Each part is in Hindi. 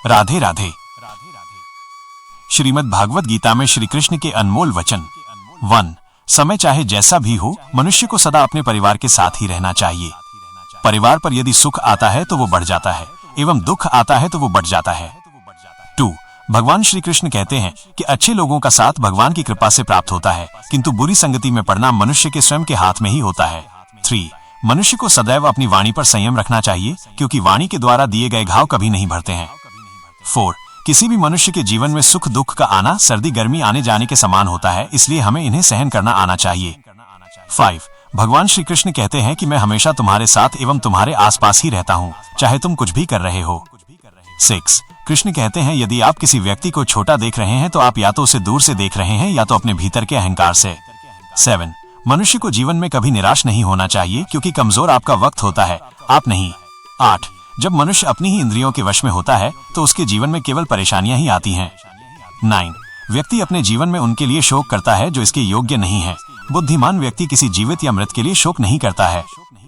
राधे राधे। श्रीमद् भागवत गीता में श्री कृष्ण के अनमोल वचन। 1. समय चाहे जैसा भी हो, मनुष्य को सदा अपने परिवार के साथ ही रहना चाहिए। परिवार पर यदि सुख आता है तो वो बढ़ जाता है एवं दुख आता है तो वो बढ़ जाता है। 2. भगवान श्री कृष्ण कहते हैं कि अच्छे लोगों का साथ भगवान की कृपा से प्राप्त होता है, किंतु बुरी संगति में पड़ना मनुष्य के स्वयं के हाथ में ही होता है। 3. मनुष्य को सदैव अपनी वाणी पर संयम रखना चाहिए, क्योंकि वाणी के द्वारा दिए गए घाव कभी नहीं भरते हैं। 4. किसी भी मनुष्य के जीवन में सुख दुख का आना सर्दी गर्मी आने जाने के समान होता है, इसलिए हमें इन्हें सहन करना आना चाहिए। 5. भगवान श्री कृष्ण कहते हैं कि मैं हमेशा तुम्हारे साथ एवं तुम्हारे आसपास ही रहता हूँ, चाहे तुम कुछ भी कर रहे हो। 6. कृष्ण कहते हैं यदि आप किसी व्यक्ति को छोटा देख रहे हैं तो आप या तो उसे दूर से देख रहे हैं या तो अपने भीतर के अहंकार से। 7. मनुष्य को जीवन में कभी निराश नहीं होना चाहिए, क्योंकि कमजोर आपका वक्त होता है, आप नहीं। 8. जब मनुष्य अपनी ही इंद्रियों के वश में होता है तो उसके जीवन में केवल परेशानियां ही आती हैं। 9. व्यक्ति अपने जीवन में उनके लिए शोक करता है जो इसके योग्य नहीं है। बुद्धिमान व्यक्ति किसी जीवित या मृत के लिए शोक नहीं करता है।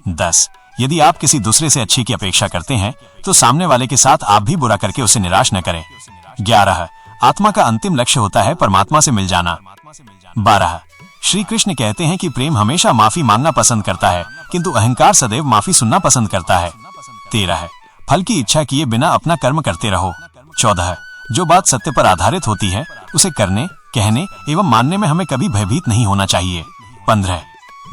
10. यदि आप किसी दूसरे से अच्छे की अपेक्षा करते हैं तो सामने वाले के साथ आप भी बुरा करके उसे निराश न करें। 11. आत्मा का अंतिम लक्ष्य होता है परमात्मा से मिल जाना। 12. श्री कृष्ण कहते हैं कि प्रेम हमेशा माफी मांगना पसंद करता है, किंतु अहंकार सदैव माफी सुनना पसंद करता है। 13. फल की इच्छा किए बिना अपना कर्म करते रहो। 14. जो बात सत्य पर आधारित होती है उसे करने कहने एवं मानने में हमें कभी भयभीत नहीं होना चाहिए। 15.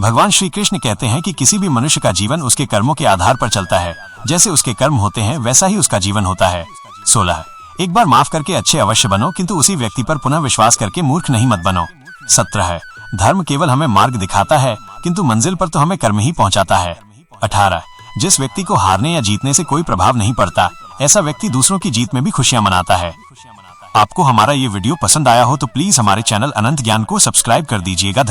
भगवान श्री कृष्ण कहते हैं कि किसी भी मनुष्य का जीवन उसके कर्मों के आधार पर चलता है, जैसे उसके कर्म होते हैं वैसा ही उसका जीवन होता है। 16. एक बार माफ करके अच्छे अवश्य बनो, किंतु उसी व्यक्ति पर पुनः विश्वास करके मूर्ख नहीं मत बनो। 17. धर्म केवल हमें मार्ग दिखाता है, किंतु मंजिल पर तो हमें कर्म ही पहुंचाता है। 18. जिस व्यक्ति को हारने या जीतने से कोई प्रभाव नहीं पड़ता, ऐसा व्यक्ति दूसरों की जीत में भी खुशियां मनाता है। आपको हमारा ये वीडियो पसंद आया हो तो प्लीज हमारे चैनल अनंत ज्ञान को सब्सक्राइब कर दीजिएगा।